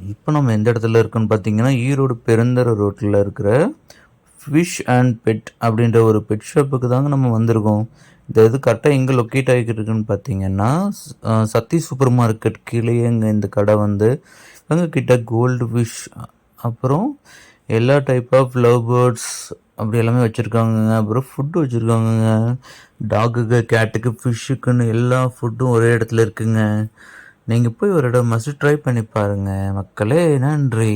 இப்போ நம்ம எந்த இடத்துல இருக்குன்னு பார்த்தீங்கன்னா, ஈரோடு பெருந்தர ரோட்டில் இருக்கிற ஃபிஷ் அண்ட் பெட் அப்படின்ற ஒரு பெட் ஷாப்புக்கு தாங்க நம்ம வந்திருக்கோம். இந்த இது கரெக்டாக எங்கே லொக்கேட் ஆகிக்கிட்டு இருக்குன்னு பார்த்தீங்கன்னா, சக்தி சூப்பர் மார்க்கெட் கீழேயேங்க இந்த கடை வந்து. இவங்க கிட்ட கோல்டு ஃபிஷ் அப்புறம் எல்லா டைப் ஆஃப் லவ் பேர்ட்ஸ் அப்படி எல்லாமே வச்சுருக்காங்கங்க. அப்புறம் ஃபுட்டு வச்சுருக்காங்கங்க. டாகுக்கு, கேட்டுக்கு, ஃபிஷ்ஷுக்குன்னு எல்லா ஃபுட்டும் ஒரே இடத்துல இருக்குங்க. நீங்கள் போய் ஒரு இடம் மஸ்ட் ட்ரை பண்ணி பாருங்க மக்களே. நன்றி.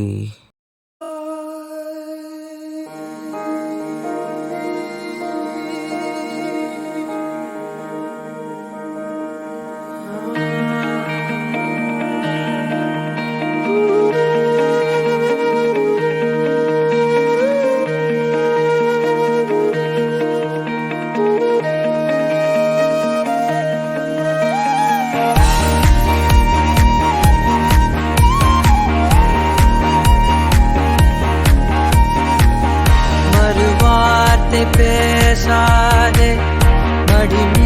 பேசாதே மடி